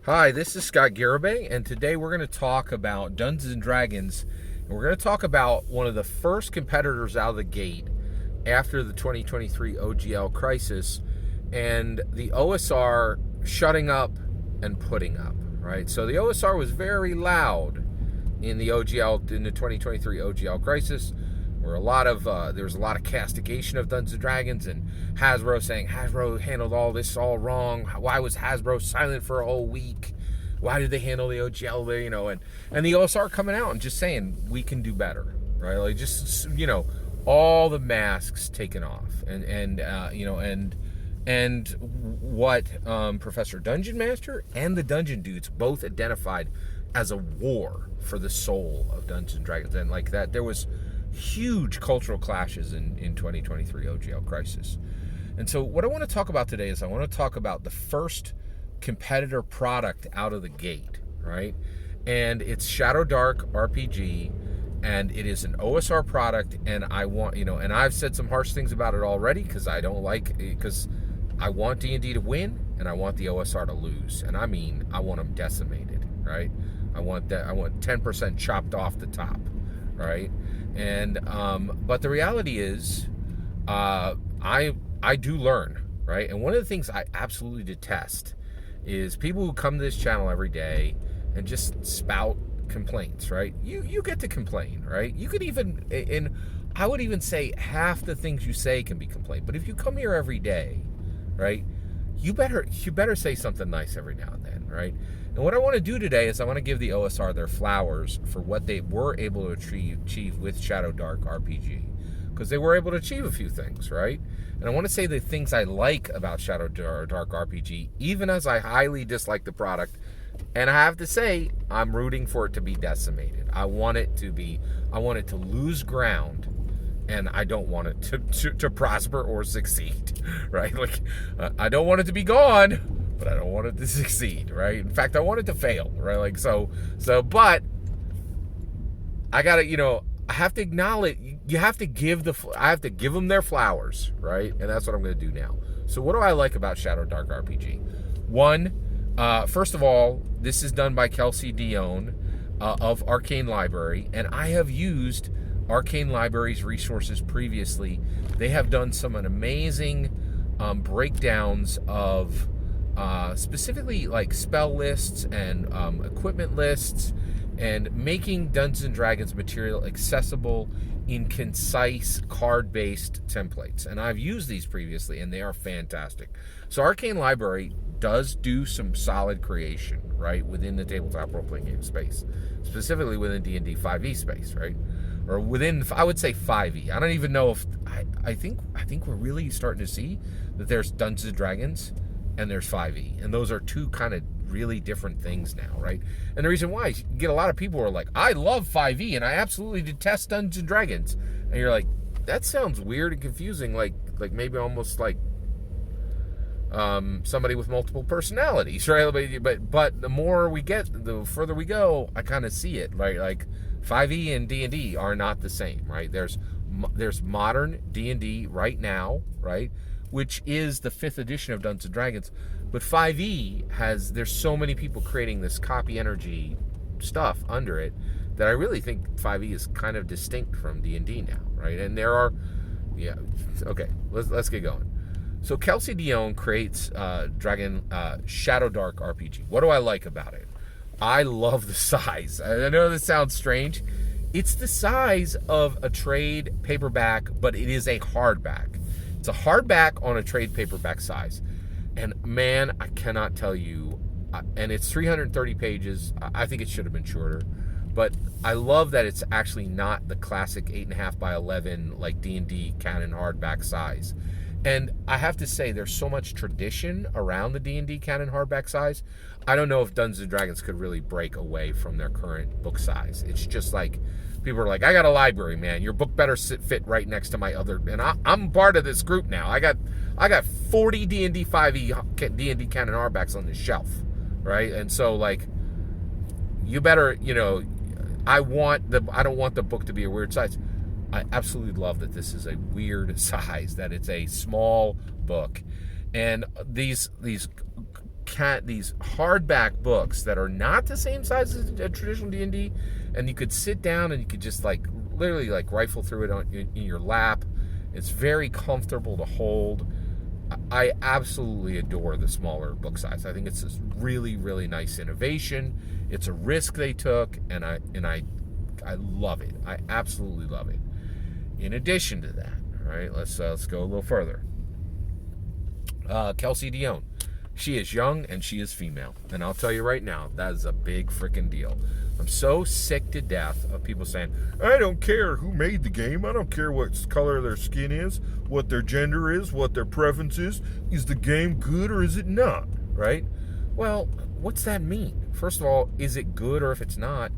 Hi, this is Scott Garibay, and today we're going to talk about Dungeons & Dragons, and we're going to talk about one of the first competitors out of the gate after the 2023 OGL crisis, and the OSR shutting up and putting up, right? So the OSR was very loud in the 2023 OGL crisis, where there was a lot of castigation of Dungeons & Dragons, and Hasbro saying Hasbro handled all this all wrong. Why was Hasbro silent for a whole week? Why did they handle the OGL? And the OSR coming out and just saying we can do better, right? Like just all the masks taken off, and what Professor Dungeon Master and the Dungeon Dudes both identified as a war for the soul of Dungeons & Dragons, and like that there was huge cultural clashes in 2023 OGL crisis. And so what I want to talk about today is I want to talk about the first competitor product out of the gate, right? And it's Shadowdark RPG, and it is an OSR product, and I want, and I've said some harsh things about it already because I want D&D to win and I want the OSR to lose. And I mean, I want them decimated, right? I want 10% chopped off the top, right? And but the reality is, I do learn, right? And one of the things I absolutely detest is people who come to this channel every day and just spout complaints, right? You get to complain, right? You could even, and I would even say half the things you say can be complaint. But if you come here every day, right, you better say something nice every now and then, right? And what I want to do today is I want to give the OSR their flowers for what they were able to achieve with Shadowdark RPG, because they were able to achieve a few things, right? And I want to say the things I like about Shadowdark RPG, even as I highly dislike the product. And I have to say, I'm rooting for it to be decimated. I want it to lose ground, and I don't want it to prosper or succeed, right? Like, I don't want it to be gone, but I don't want it to succeed, right? In fact, I want it to fail, right? Like, but I gotta, I have to acknowledge, I have to give them their flowers, right? And that's what I'm going to do now. So what do I like about Shadowdark RPG? One, first of all, this is done by Kelsey, Dionne of Arcane Library, and I have used Arcane Library's resources previously. They have done some amazing breakdowns of specifically like spell lists and equipment lists, and making Dungeons & Dragons material accessible in concise card-based templates. And I've used these previously, and they are fantastic. So Arcane Library does do some solid creation, right, within the tabletop role-playing game space, specifically within D&D 5e space, right? Or within, I would say 5e. I don't even know if, I think we're really starting to see that there's Dungeons & Dragons and there's 5e. And those are two kind of really different things now, right? And the reason why is you get a lot of people who are like, I love 5e and I absolutely detest Dungeons & Dragons. And you're like, that sounds weird and confusing, like maybe almost like somebody with multiple personalities, right? But the more we get, the further we go, I kind of see it, right? Like 5e and D&D are not the same, right? There's modern D&D right now, right, which is the 5th edition of Dungeons & Dragons. But 5e there's so many people creating this copy energy stuff under it that I really think 5e is kind of distinct from D&D now, right? And there are, okay, let's get going. So Kelsey Dionne creates Shadowdark RPG. What do I like about it? I love the size. I know this sounds strange. It's the size of a trade paperback, but it is a hardback. It's a hardback on a trade paperback size. And man, I cannot tell you, and it's 330 pages. I think it should have been shorter. But I love that it's actually not the classic 8.5 by 11 like D&D canon hardback size. And I have to say, there's so much tradition around the D&D canon hardback size. I don't know if Dungeons & Dragons could really break away from their current book size. It's just like, people are like, I got a library, man. Your book better fit right next to my other. And I'm part of this group now. I got 40 D&D 5e D&D canon hardbacks on the shelf, right? And so, like, you better, I don't want the book to be a weird size. I absolutely love that this is a weird size, that it's a small book. And these these hardback books that are not the same size as a traditional D&D, and you could sit down and you could just like literally like rifle through it in your lap. It's very comfortable to hold. I absolutely adore the smaller book size. I think it's this really, really nice innovation. It's a risk they took, and I love it. I absolutely love it. In addition to that, all right, let's go a little further. Kelsey Dionne. She is young and she is female. And I'll tell you right now, that is a big freaking deal. I'm so sick to death of people saying, I don't care who made the game. I don't care what color their skin is, what their gender is, what their preference is. Is the game good or is it not? Right? Well, what's that mean? First of all, is it good, or if it's not?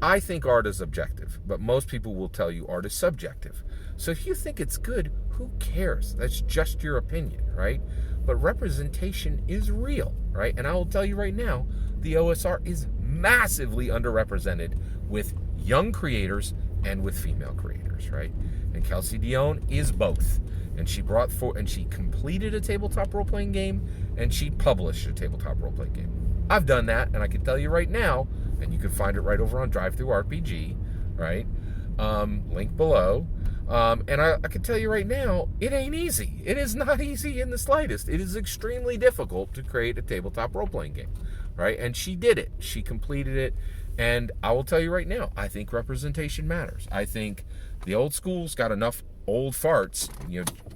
I think art is objective, but most people will tell you art is subjective. So if you think it's good, who cares? That's just your opinion, right? But representation is real, right? And I will tell you right now, the OSR is massively underrepresented with young creators and with female creators, right? And Kelsey Dionne is both. And she she completed a tabletop role-playing game, and she published a tabletop role-playing game. I've done that, and I can tell you right now, and you can find it right over on DriveThruRPG, right? Link below. And I can tell you right now, it ain't easy. It is not easy in the slightest. It is extremely difficult to create a tabletop role-playing game, right? And she did it. She completed it. And I will tell you right now, I think representation matters. I think the old school's got enough old farts,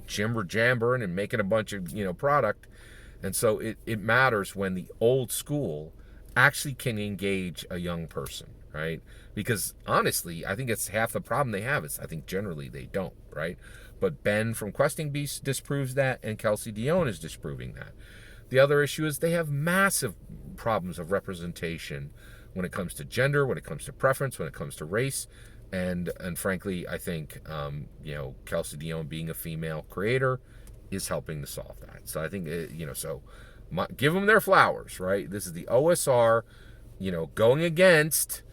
jambering and making a bunch of, product. And so it matters when the old school actually can engage a young person, right? Because honestly, I think it's half the problem they have is I think generally they don't, right? But Ben from Questing Beast disproves that, and Kelsey Dionne is disproving that. The other issue is they have massive problems of representation when it comes to gender, when it comes to preference, when it comes to race, and frankly, I think Kelsey Dionne being a female creator is helping to solve that. So I think give them their flowers, right? This is the OSR, going against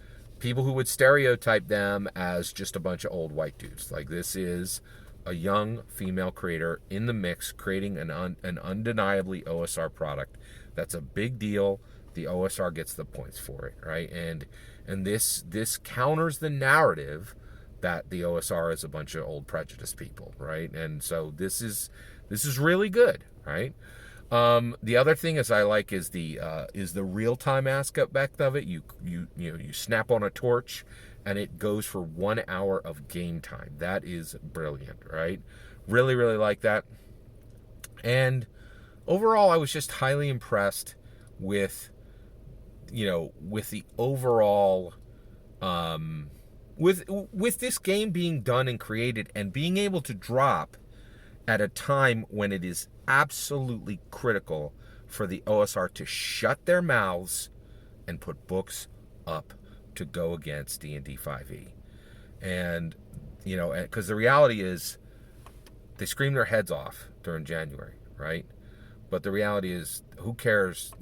people who would stereotype them as just a bunch of old white dudes. Like, this is a young female creator in the mix, creating an undeniably OSR product. That's a big deal. The OSR gets the points for it, right? And this counters the narrative that the OSR is a bunch of old prejudiced people, right? And so this is really good, right? The other thing I like is the real-time aspect of it. You snap on a torch and it goes for 1 hour of game time. That is brilliant, right? Really, really like that. And overall, I was just highly impressed with the overall, with this game being done and created and being able to drop at a time when it is absolutely critical for the OSR to shut their mouths and put books up to go against D&D 5e. And, because the reality is they scream their heads off during January, right? But the reality is, who cares?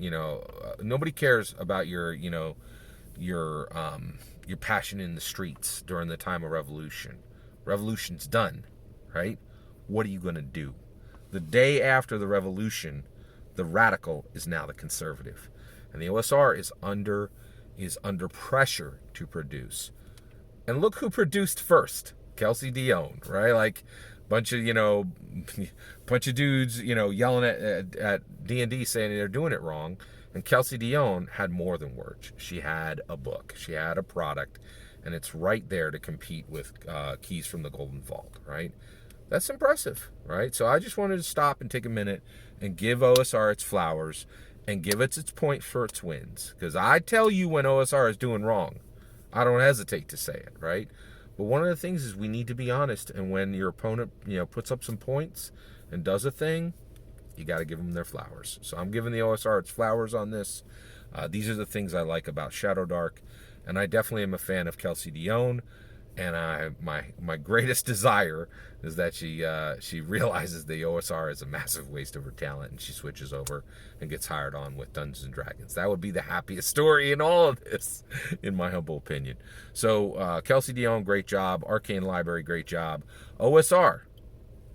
Nobody cares about your passion in the streets during the time of revolution. Revolution's done, right? What are you going to do? The day after the revolution, the radical is now the conservative. And the OSR is under pressure to produce. And look who produced first. Kelsey Dionne, right? Like, bunch of dudes, yelling at D&D saying they're doing it wrong. And Kelsey Dionne had more than words. She had a book. She had a product. And it's right there to compete with Keys from the Golden Vault, right? That's impressive, right? So I just wanted to stop and take a minute and give OSR its flowers and give it its point for its wins. Because I tell you when OSR is doing wrong. I don't hesitate to say it, right? But one of the things is we need to be honest, and when your opponent, puts up some points and does a thing, you got to give them their flowers. So I'm giving the OSR its flowers on this. These are the things I like about Shadowdark, and I definitely am a fan of Kelsey Dionne. And my greatest desire is that she realizes the OSR is a massive waste of her talent, and she switches over and gets hired on with Dungeons and Dragons. That would be the happiest story in all of this, in my humble opinion. So Kelsey Dionne, great job. Arcane Library, great job. OSR,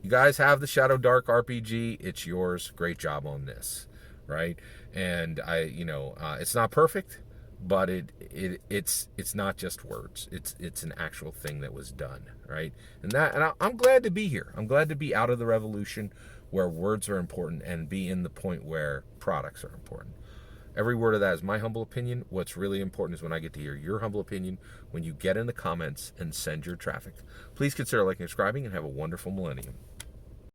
you guys have the Shadowdark RPG. It's yours. Great job on this, right? And it's not perfect, but it's not just words. It's an actual thing that was done, right? I'm glad to be here. I'm glad to be out of the revolution where words are important and be in the point where products are important. Every word of that is my humble opinion. What's really important is when I get to hear your humble opinion when you get in the comments and send your traffic. Please consider liking and subscribing, and have a wonderful millennium.